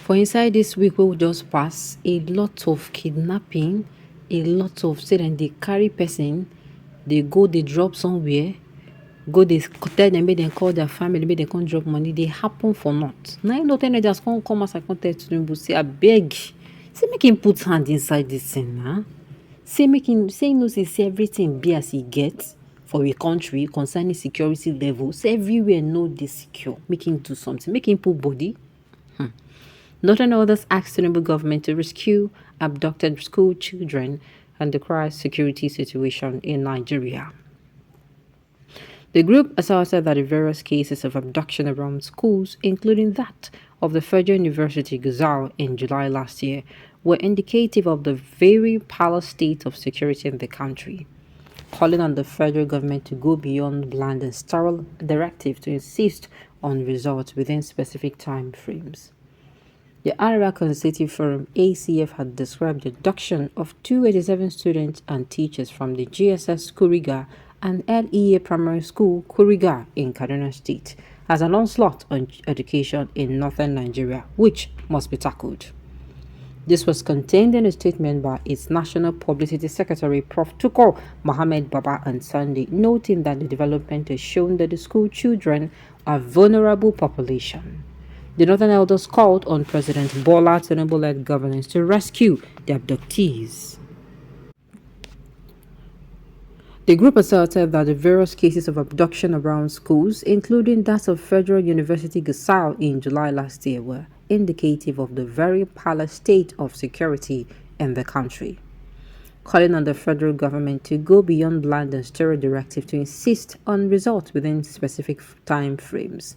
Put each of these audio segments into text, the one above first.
For inside this week we will just pass, a lot of kidnapping, a lot of say then they carry person, they go, they drop somewhere, go they tell them, make them call their family, make them come drop money, they happen for not. Now you know ten just come as I come tell TINUBU, say I beg, say make him put hand inside this thing, huh? Say make him say no say everything be as he gets for a country concerning security level. Say everywhere no dey secure. Make him do something. Make him put body. Northern others asked Tinubu government to rescue abducted school children and decry security situation in Nigeria. The group asserted that the various cases of abduction around schools, including that of the Federal University Gazal in July last year, were indicative of the very parlous state of security in the country, calling on the federal government to go beyond bland and sterile directive to insist on results within specific time frames. The Iowa Consultative Forum (ACF) had described the abduction of 287 students and teachers from the GSS Kuriga and LEA Primary School Kuriga in Kaduna State as an onslaught on education in northern Nigeria, which must be tackled. This was contained in a statement by its National Publicity Secretary, Prof. Tukur Mohammed Baba, on Sunday, noting that the development has shown that the school children are a vulnerable population. The Northern Elders called on President Bola Tinubu-led governance to rescue the abductees. The group asserted that the various cases of abduction around schools, including that of Federal University Gusau in July last year, were indicative of the very parlous state of security in the country, calling on the federal government to go beyond bland and sterile directive to insist on results within specific time frames.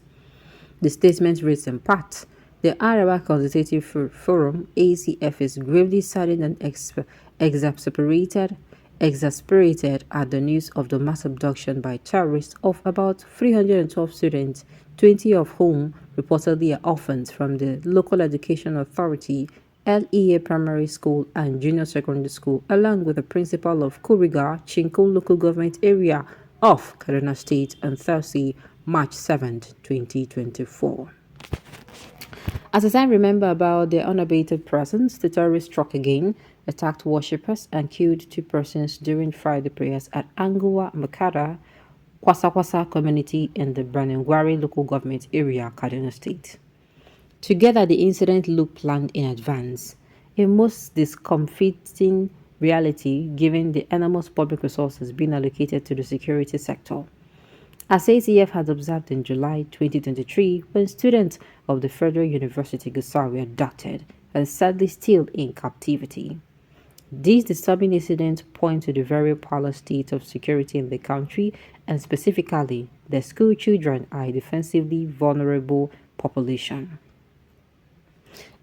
The statement reads in part, the Iowa Consultative Forum (ACF) is gravely saddened and exasperated at the news of the mass abduction by terrorists of about 312 students, 20 of whom reportedly are orphans from the local education authority, LEA Primary School and Junior Secondary School, along with the principal of Kuriga, Chinkun local government area of Kaduna State on Thursday, March 7, 2024. As I remember about their unabated presence, the terrorists struck again, attacked worshippers, and killed 2 persons during Friday prayers at Anguwa Makara, Kwasa community in the Branengwari local government area, Kaduna State. Together, the incident looked planned in advance, a most discomforting reality given the enormous public resources being allocated to the security sector. As ACF had observed in July 2023, when students of the Federal University Gusau were abducted and sadly still in captivity. These disturbing incidents point to the very parlous state of security in the country, and specifically, the school children are a defensively vulnerable population.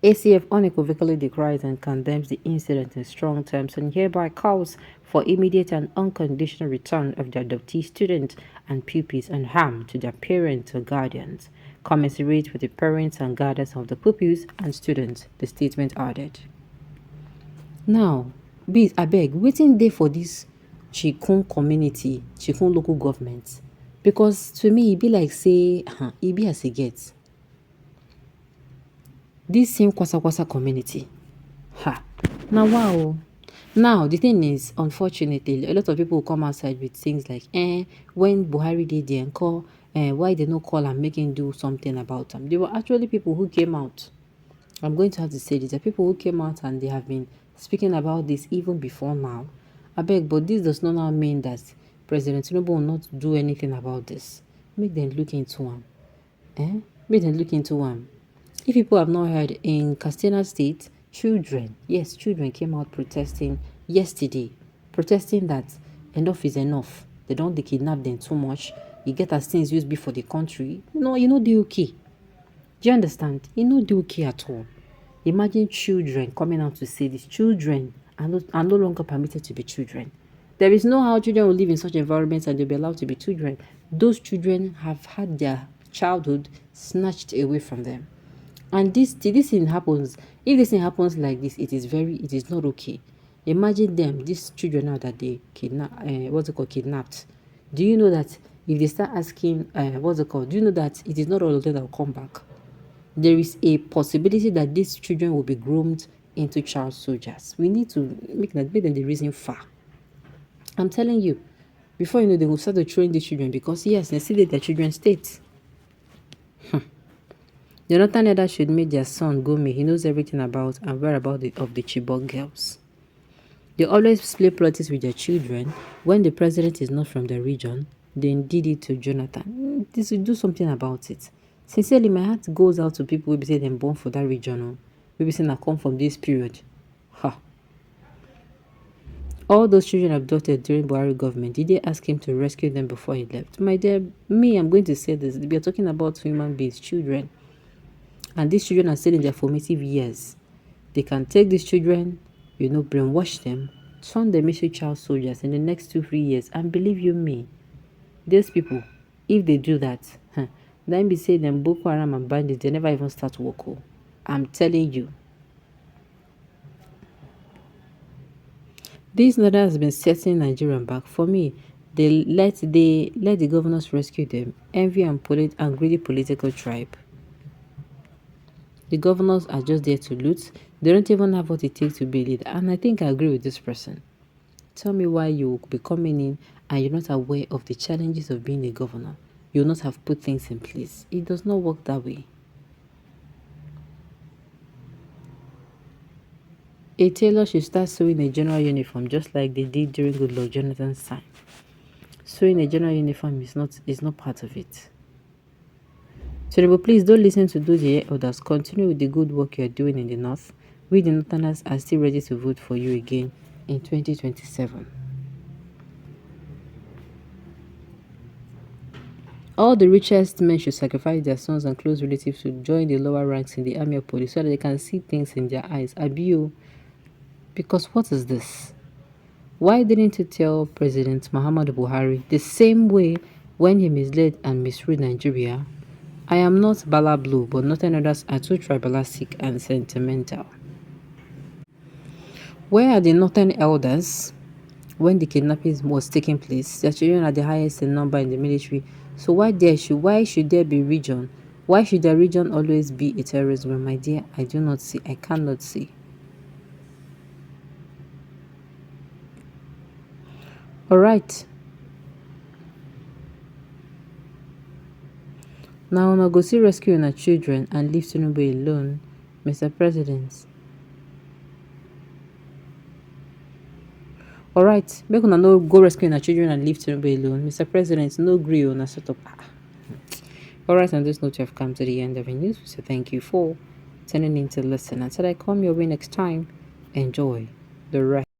ACF unequivocally decries and condemns the incident in strong terms and hereby calls for immediate and unconditional return of the adoptee students and pupils unharmed to their parents or guardians, commensurate with the parents and guardians of the pupils and students, the statement added. Now, abeg, wetin dey for this Chikun community, Chikun local government? Because to me, e be like say, e be as e get. This same Kwasa community. Now wow. Now the thing is, unfortunately, a lot of people come outside with things like, when Buhari did the encore, why they no call and make him do something about them? There were actually people who came out. I'm going to have to say this. There are people who came out and they have been speaking about this even before now. I beg, but this does not now mean that President Tinubu will not do anything about this. Make them look into him. Make them look into him. If people have not heard, in Katsina State, children came out protesting yesterday, protesting that enough is enough. They kidnap them too much. You get as things used be for the country. You know the okay. Do you understand? You know the okay at all. Imagine children coming out to say this. Children are no longer permitted to be children. There is no how children will live in such environments and they'll be allowed to be children. Those children have had their childhood snatched away from them. And this thing happens. If this thing happens like this, it is not okay. Imagine them, these children now that they kidnapped. Do you know that if they start asking, do you know that it is not all of them that will come back? there is a possibility that these children will be groomed into child soldiers. We need to make them the reason far. I'm telling you, before you know, they will start to train these children because yes, they see that their children state. Jonathan Eda should make their son Gome. He knows everything about and whereabouts of the Chibok girls. They always play politics with their children. When the president is not from the region, they did it to Jonathan. This will do something about it. Sincerely, my heart goes out to people who be saying they're born for that region. Or we be saying I come from this period. Ha. All those children abducted during Buhari government, did they ask him to rescue them before he left? My dear, I'm going to say this. We are talking about human beings, children. And these children are still in their formative years. They can take these children, brainwash them, turn them into child soldiers in the next 2-3 years. And believe you me, these people, if they do that, then be saying them Boko Haram and bandits, they never even start work. I'm telling you. This matter has been setting Nigerian back. For me, they let the governors rescue them. Envy and greedy political tribe. The governors are just there to loot. They don't even have what it takes to be a leader. And I think I agree with this person. Tell me why you will be coming in and you're not aware of the challenges of being a governor. You'll not have put things in place. It does not work that way. A tailor should start sewing a general uniform just like they did during Goodluck Jonathan's time. Sewing a general uniform is not part of it. TINUBU, please don't listen to those others. Continue with the good work you are doing in the north. We the northerners are still ready to vote for you again in 2027. All the richest men should sacrifice their sons and close relatives to join the lower ranks in the army or police so that they can see things in their eyes. Abuse. Because what is this? Why didn't you tell President Muhammadu Buhari the same way when he misled and misruled Nigeria? I am not Bala Blue, but northern others are too tribalistic and sentimental. Where are the northern elders when the kidnapping was taking place? Their children are the highest in number in the military. So why should there be region? Why should the region always be a terrorist zone? My dear, I do not see. I cannot see. All right. Now, una go see rescue our children and leave TINUBU alone, Mr. President. All right, make una no go rescue our children and leave TINUBU alone, Mr. President. No agree on a set up. All right, on this note, you have come to the end of the news. So thank you for tuning in to listen. Until I come your way next time, enjoy the rest.